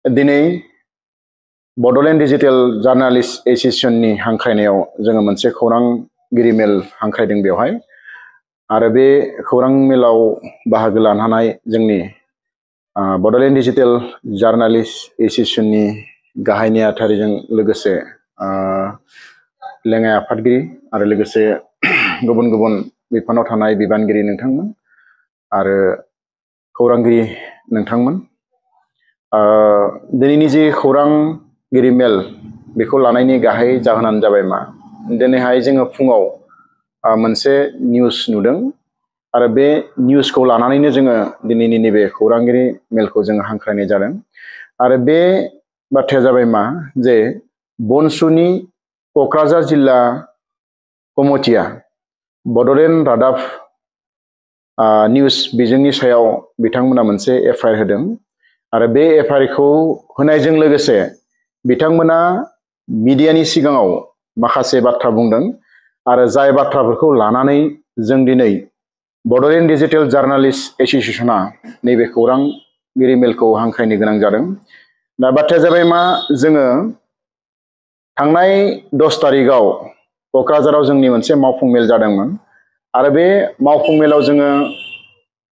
दिनै Bodoland digital journalist एसोसिएशननि हांख्रायनायाव जोङो मोनसे खौरांगिरि मेल हांख्रायदों बेवहाय आरो बे खौरां मेलाव बाहागो लानो हानाय जोंनि बड'लेण्ड डिजिटेल जार्नालिस्ट एसोसिएशननि गाहाय नेहाथारिजों लोगोसे लेङाइ आफादगिरि आरो लोगोसे गुबुन गुबुन बिफानाव थानाय बिबानगिरि नोंथांमोन आरो खौरांगिरि नोंथांमोन दिनैनि जे खौरांगिरि मेल बेखौ लानायनि गाहाय जाहोनानो जाबाय मा दिनैहाय जोङो फुङाव मोनसे निउस नुदों आरो बे निउसखौ लानानैनो जोङो दिनैनि नैबे खौरांगिरि मेलखौ जोङो हांख्रायनाय जादों आरो बे बाथ्राया जाबाय मा जे बनसुनि क'क्राझार जिल्ला कमिटिया बड'लेण्ड रादाब निउस बिजोंनि सायाव बिथांमोना मोनसे एफआइआर होदों आरो बे एफआइआरखौ होनायजों लोगोसे बिथांमोना मिडियानि सिगाङाव माखासे बाथ्रा बुंदों आरो जाय बाथ्राफोरखौ लानानै जों दिनै बड'लेण्ड डिजिटेल जार्नालिस्ट एसोसिएशना नैबे खौरांगिरि मेलखौ हांख्रायनो गोनां जादों। दा बाथ्राया जाबाय मा जोङो थांनाय 10 तारिखआव क'क्राझाराव जोंनि मोनसे मावफुं मेल जादोंमोन आरो बे मावफुं मेलाव जोङो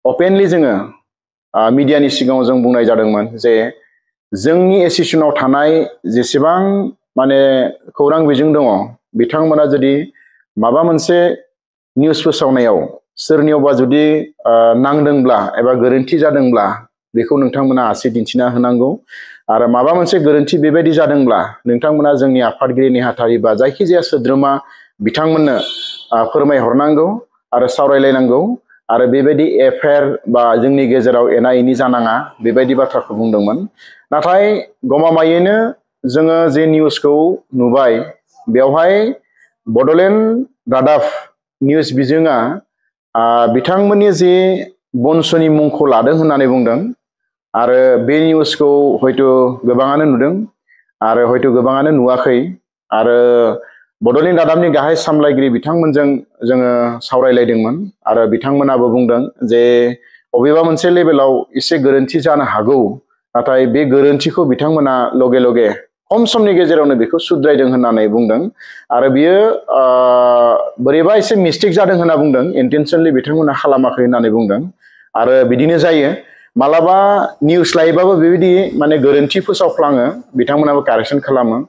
अपेनलि जोङो मिडियानि सिगाङाव जों बुंनाय जादोंमोन जे जोंनि एसोसिएशनाव थानाय जेसेबां माने खौरां बिजों दङ बिथांमोना जुदि माबा मोनसे निउस फोसावनायाव सोरनियावबा जुदि नांदोंब्ला एबा गोरोन्थि जादोंब्ला बेखौ नोंथांमोना आसि दिन्थिना होनांगौ आरो माबा मोनसे गोरोन्थि बेबायदि जादोंब्ला नोंथांमोना जोंनि आफादगिरि नेहाथारि बा जायखिजाया सोद्रोमा बिथांमोननो फोरमायहरनांगौ आरो सावरायलायनांगौ आरो बेबायदि एफआइआर बा जोंनि गेजेराव एना एनि जानाङा बेबायदि बाथ्राखौ बुंदोंमोन। नाथाय गमामायैनो जोङो जे निउसखौ नुबाय बेवहाय बड'लेण्ड रादाब निउस बिजोङा बिथांमोननि जे बनसुनि मुंखौ लादों होननानै बुंदों आरो बे निउसखौ हयथ' गोबाङानो नुदों आरो हयथ' गोबाङानो नुवाखै आरो बड'लेण्ड रादाबनि गाहाय सामलायगिरि बिथांमोनजों जोङो सावरायलायदोंमोन आरो बिथांमोनाबो बुंदों जे बबेबा मोनसे लेभेलाव एसे गोरोन्थि जानो हागौ नाथाय बे गोरोन्थिखौ बिथांमोना लगे लगे खम समनि गेजेरावनो बेखौ सुद्रायदों होननानै बुंदों आरो बियो बोरैबा एसे मिस्टेक जादों होनना बुंदों इन्टेनसनलि बिथांमोना खालामाखै होननानै बुंदों आरो बिदिनो जायो मालाबा निउस लायोबाबो बेबायदि माने गोरोन्थि फोसावफ्लाङो बिथांमोनाबो कारेक्सन खालामो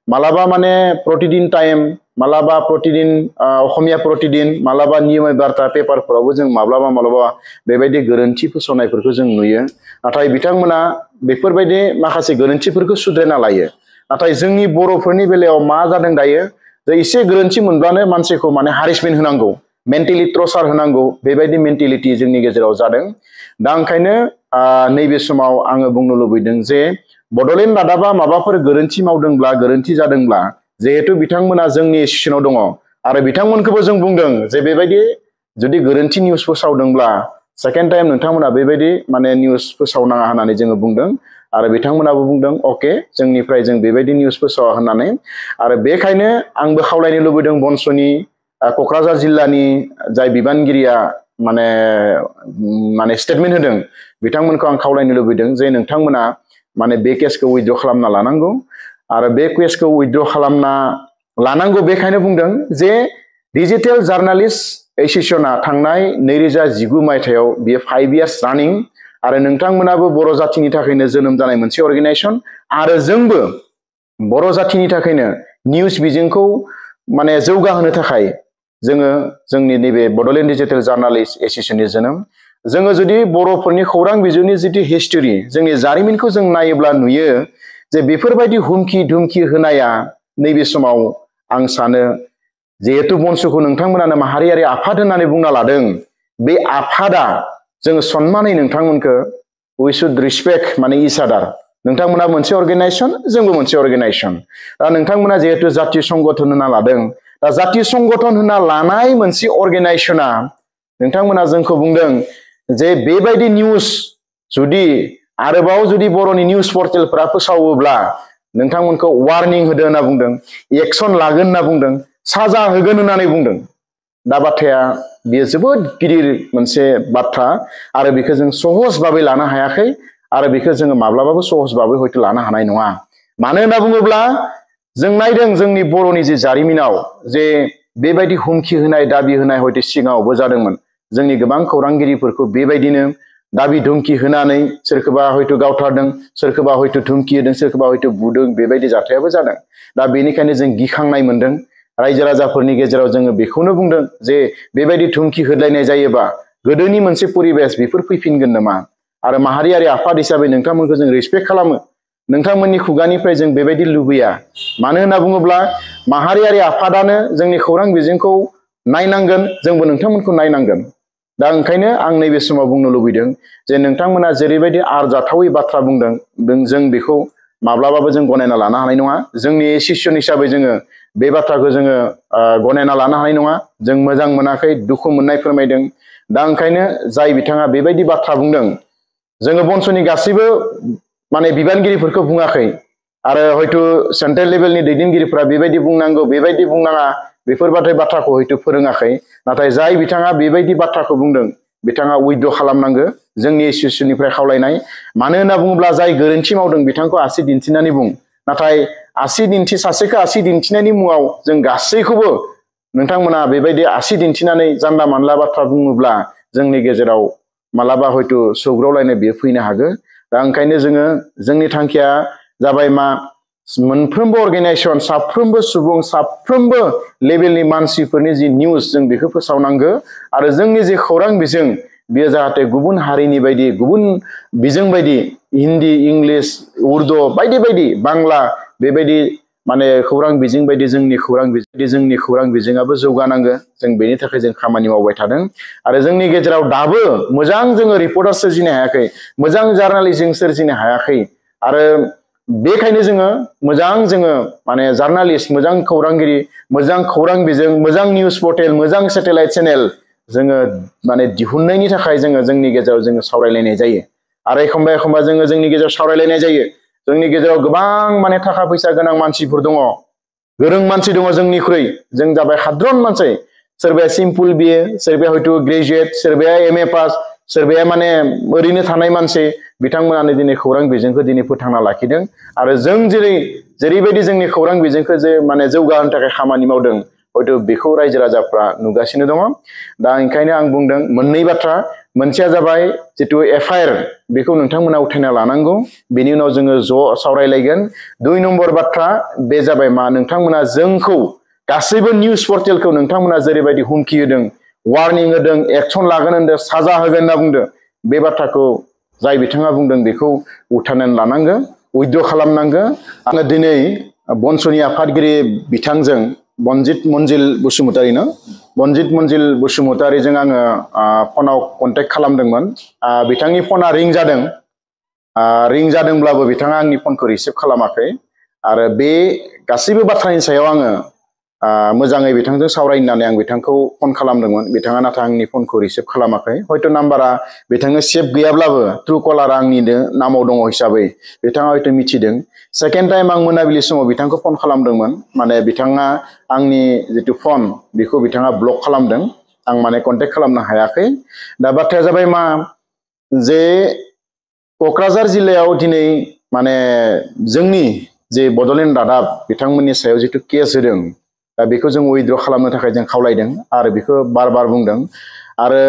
मालाबा माने प्रतिदिन टाइम मालाबा प्रतिदिन असमिया प्रतिदिन मालाबा नियम बार्ता पेपारफोरावबो जों माब्लाबा बेबायदि गोरोन्थि फोसावनायफोरखौ जों नुयो नाथाय बिथांमोना बेफोरबायदि माखासे गोरोन्थिफोरखौ सुद्रायना लायो नाथाय जोंनि बर'फोरनि बेलायाव मा जादों दायो जे एसे गोरोन्थि मोनब्लानो मानसिखौ माने हारेसमेन्ट होनांगौ मेन्टेलि टर्चार होनांगौ बेबायदि मेन्टेलिटि जोंनि गेजेराव जादों। दा ओंखायनो नैबे समाव आङो बुंनो लुबैदों जे बड'लेण्ड रादाबा माबाफोर गोरोन्थि मावदोंब्ला गोरोन्थि जादोंब्ला जिहेतु बिथांमोना जोंनि एसोसिएशनाव दङ आरो बिथांमोनखौबो जों बुंदों जे बेबायदि जुदि गोरोन्थि निउस फोसावदोंब्ला सेकेन्ड टाइम नोंथांमोना बेबायदि माने निउस फोसावनाङा होननानै जोङो बुंदों आरो बिथांमोनाबो बुंदों अके जोंनिफ्राय जों बेबायदि निउस फोसावा होननानै आरो बेखायनो आंबो खावलायनो लुबैदों बनसुनि क'क्राझार जिल्लानि जाय बिबानगिरिया माने स्टेटमेन्ट होदों बिथांमोनखौ आं खावलायनो लुबैदों जे नोंथांमोना माने बे केसखौ उइथड्र खालामना लानांगौ आरो बे केसखौ उइथड्र खालामना लानांगौ बेखायनो बुंदों जे डिजिटेल जार्नालिस्ट एसोसिएशना थांनाय 2019 मायथाइयाव बियो 5 इयार्स रानिं आरो नोंथांमोनाबो बर' जाथिनि थाखायनो जोनोम जानाय मोनसे अर्गेनाइजेसन आरो जोंबो बर' जाथिनि थाखायनो निउस बिजोंखौ माने जौगाहोनो थाखाय जोङो जोंनि नैबे बड'लेण्ड डिजिटेल जार्नालिस्ट एसोसिएशननि जोनोम जोङो जुदि बर'फोरनि खौरां बिजोंनि जिथु हिस्टरि जोंनि जारिमिनखौ जों नायोब्ला नुयो जे बेफोरबायदि हुमखि धुमखि होनाया नैबे समाव आं सानो जिहेतु बनसुखौ नोंथांमोनानो माहारियारि आफाद होननानै बुंना लादों बे आफादा जोङो सन्मानै नोंथांमोनखौ वी शुड रिसपेक्ट माने इच आदार नोंथांमोना मोनसे अर्गेनाइजेसन जोंबो मोनसे अर्गेनाइजेसन दा नोंथांमोना जिहेतु जातीय संगठन होनना लादों दा जातीय संगठन होनना लानाय मोनसे अर्गेनाइजेसना नोंथांमोना जोंखौ बुंदों जे बेबायदि निउस जुदि आरोबाव जुदि बर'नि निउस पर्टेलफोरा फोसावोब्ला नोंथांमोनखौ वार्निं होदो होनना बुंदों एक्सन लागोन होनना बुंदों साजा होगोन होननानै बुंदों दा बाथ्राया बेयो जोबोद गिदिर मोनसे बाथ्रा आरो बेखौ जों सहज भाबै लानो हायाखै आरो बेखौ जोङो माब्लाबाबो सहजबाबो हयथ' लानो हानाय नङा। मानो होनना बुङोब्ला जों नायदों जोंनि बर'नि जे जारिमिनाव जे बेबायदि हुमखि होनाय दाबि होनाय हयथ' सिगाङावबो जादोंमोन। जोंनि गोबां खौरांगिरिफोरखौ बेबायदिनो दाबि धुमखि होनानै सोरखौबा हयथ' गावथारदों, सोरखौबा हयथ' धुमखि होदों, सोरखौबा हयथ' बुदों, बेबायदि जाथायाबो जादों। दा बेनिखायनो जों गिखांनाय मोनदों। रायजो राजाफोरनि गेजेराव जोङो बेखौनो बुंदों जे बेबायदि धुमखि होलायनाय जायोबा गोदोनि मोनसे परिबेस बेफोर फैफिनगोन नामा? आरो माहारियारि आफाद हिसाबै नोंथांमोनखौ जों रेसपेक्ट खालामो। नोंथांमोननि खुगानिफ्राय जों बेबायदि लुबैया। मानो होनना बुङोब्ला माहारियारि आफादानो जोंनि खौरां बिजोंखौ नायनांगोन, जोंबो नोंथांमोनखौ नायनांगोन। दा ओंखायनो आं नैबे समाव बुंनो लुबैदों जे नोंथांमोना जेरैबायदि आरजाथावै बाथ्रा बुंदों, जों बेखौ माब्लाबाबो जों गनायना लानो हानाय नङा। जोंनि एसोसिएसन हिसाबै जोङो बे बाथ्राखौ जोङो गनायना लानो हानाय नङा। जों मोजां मोनाखै, दुखु मोननाय फोरमायदों। दा ओंखायनो जाय बिथाङा बेबायदि बाथ्रा बुंदों, जोङो बन्स'नि गासैबो माने बिबानगिरिफोरखौ बुङाखै आरो हयथ' सेन्ट्रेल लेभेलनि दैदेनगिरिफोरा बेबायदि बुंनांगौ, बेबायदि बुंनाङा, बेफोरबायदि बाथ्राखौ हयथ' फोरोङाखै। नाथाय जाय बिथाङा बेबायदि बाथ्राखौ बुंदों, बिथाङा उइथड्र खालामनांगौ, जोंनि एसोसिएसननिफ्राय खावलायनाय। मानो होनना बुङोब्ला जाय गोरोन्थि मावदों बिथांखौ आसि दिन्थिनानै बुं। नाथाय सासेखौ आसि दिन्थिनायनि मुङाव जों गासैखौबो नोंथांमोना बेबायदि आसि दिन्थिनानै जानला मानला बाथ्रा बुङोब्ला जोंनि गेजेराव मालाबा हयथ' सौग्रावलायनाय बेयो फैनो हागौ। दा ओंखायनो जोंनि थांखिया जाबाय मा, मोनफ्रोमबो अर्गेनाइजेसन, साफ्रोमबो सुबुं, साफ्रोमबो लेभेलनि मानसिफोरनि जि निउस जों बेखौ फोसावनांगौ। आरो जोंनि जे खौरां बिजों बेयो जाहाथे गुबुन हारिनि बायदि, गुबुन बिजों बायदि हिन्दी, इंलिस, उर्दु बायदि बायदि, बांला बेबायदि माने खौरां बिजों बायदि जोंनि खौरां बिजोङाबो जौगानांगौ। जों बेनि थाखाय जों खामानि मावबाय थादों। आरो जोंनि गेजेराव दाबो मोजां जोङो रिपर्टार सोरजिनो हायाखै, मोजां जार्नालिस्ट सोरजिनो हायाखै। आरो बेखायनो जोङो माने जार्नालिस्ट, मोजां खौरांगिरि, मोजां खौरां बिजों, मोजां निउस पर्टेल, मोजां सेटेलाइट चेनेल जोङो माने दिहुननायनि थाखाय जोंनि गेजेराव जोङो सावरायलायनाय जायो। आरो एखमबा एखमबा जोंनि गेजेराव सावरायलायनाय जायो। जोंनि गेजेराव गोबां माने थाखा फैसा गोनां मानसिफोर दङ, गोरों मानसि दङ जोंनिख्रुइ। जों जाबाय हाद्रन मानसि। सोरबाया सिम्पल बिए, सोरबाया हयथ' ग्रेजुवेट, सोरबाया MA पास, सोरबाया माने ओरैनो थानाय मानसि। बिथांमोनानो दिनै खौरां बिजोंखौ दिनै फोथांना लाखिदों। आरो जों जेरैबायदि जोंनि खौरां बिजोंखौ माने जौगाहोनो थाखाय खामानि मावदों, हयथ' बेखौ रायजो राजाफ्रा नुगासिनो दङ। दा ओंखायनो आं बुंदों मोननै बाथ्रा। मोनसेया जाबाय जिथु FIR, बेखौ नोंथांमोना उथायना लानांगौ। बेनि उनाव जोङो ज' सावरायलायगोन। 2 नम्बर बाथ्रा बे जाबाय मा, नोंथांमोना जोंखौ गासैबो निउस पर्टेलखौ नोंथांमोना जेरैबायदि हुमखि होदों, वार्निं होदों, एक्सन लागोन होनदों, साजा होगोन होनना बुंदों, बे बाथ्राखौ जाय बिथाङा बुंदों बेखौ उथायनानै लानांगौ, उइथड्र खालामनांगौ। आङो दिनै बन्स'नि आफादगिरि बिथांजों बनजित मन्जिल बसुमतारिजों आङो फनाव कन्टेक्ट खालामदोंमोन। बिथांनि फना रिं जादों। रिं जादोंब्लाबो बिथाङा आंनि फनखौ रिसिभ खालामाखै। आरो बे गासैबो बाथ्रानि सायाव आङो मोजाङै बिथांजों सावरायनो होननानै आं बिथांखौ फन खालामदोंमोन। बिथाङा नाथाय आंनि फनखौ रिसिभ खालामाखै। हयथ' नाम्बारा बिथांनो सेभ गैयाब्लाबो ट्रु कलार आंनिनो नामाव दङ हिसाबै बिथाङा हयथ' मिथिदों। सेकेन्ड टाइम आं मोनाबिलि समाव बिथांखौ फन खालामदोंमोन। माने बिथाङा आंनि जिथु फन बेखौ बिथाङा ब्लक खालामदों। आं माने कन्टेक्ट खालामनो हायाखै। दा बाथ्राया जाबाय मा, जे क'क्राझार जिल्लायाव दिनै माने जोंनि जे बड'लेण्ड रादाब बिथांमोननि सायाव जिथु केस होदों, दा बेखौ जों उइथड्र खालामनो थाखाय जों खावलायदों। आरो बेखौ बार बार बुंदों। आरो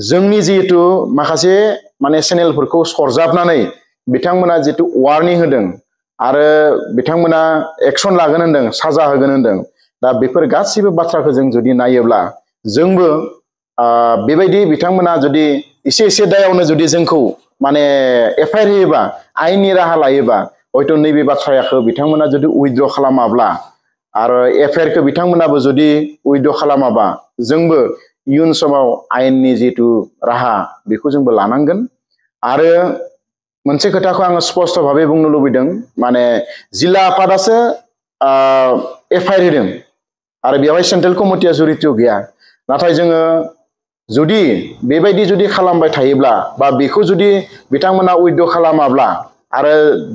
जोंनि जिहेतु माखासे माने चेनेलफोरखौ सरजाबनानै बिथांमोना जितु वार्निं होदों आरो बिथांमोना एक्सन लागोन होनदों, साजा होगोन होनदों। दा बेफोर गासिबो बाथ्राखौ जों जुदि नायोब्ला जोंबो बेबायदि बिथांमोना जुदि एसे दायावनो जुदि जोंखौ माने FIR होयोबा, आयेननि राहा लायोबा, हयथ' नैबे बाथ्राखौ बिथांमोना जुदि उइथड्र खालामाब्ला आरो FIR खौ बिथांमोनाबो जुदि उइथड्र खालामाबा, जोंबो इयुन समाव आयेननि जिथु राहा बेखौ जोंबो लानांगोन। आरो मोनसे खोथाखौ आङो स्पष्ट भाबै बुंनो लुबैदों, माने जिल्ला आफादासो FIR होदों आरो बेवहाय सेन्ट्रेल कमिटिया जुरित' गैया। नाथाय जोङो जुदि बेबायदि जुदि खालामबाय थायोब्ला बा बेखौ जुदि बिथांमोना उइथड्र खालामाब्ला आरो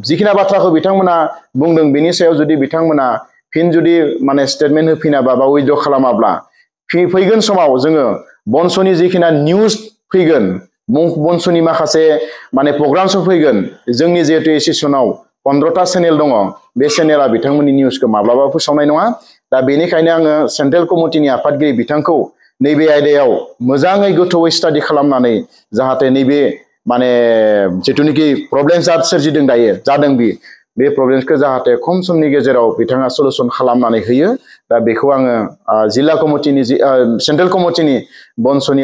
जिखिना बाथ्राखौ बिथांमोना बुंदों बेनि सायाव जुदि बिथांमोना फिन जुदि माने स्टेटमेन्ट होफिनाबा बा उइथड्र खालामाब्ला फैगोन समाव जोङो बन्स'नि जिखिना निउस फैगोन बंस'नि माखासे माने प्रग्रामफोर फैगोन जोंनि जिहेतु सेसनाव 15टा चेनेल दङ बे चेनेला बिथांमोननि निउसखौ माब्लाबा फोसावनाय नङा दा बेनिखायनो आङो सेन्ट्रेल कमिटिनि आफादगिरि बिथांखौ नैबे आयदायाव मोजाङै गोथौयै स्टाडि खालामनानै जाहाथे नैबे माने जिथुनिखि प्रब्लेम सोरजिदों दायो जादों बे प्रब्लेमखौ जाहाथे खम समनि गेजेराव बिथाङा सलुसन खालामनानै होयो दा बेखौ आङो जिल्ला कमिटिनि सेन्ट्रेल कमिटिनि बंस'नि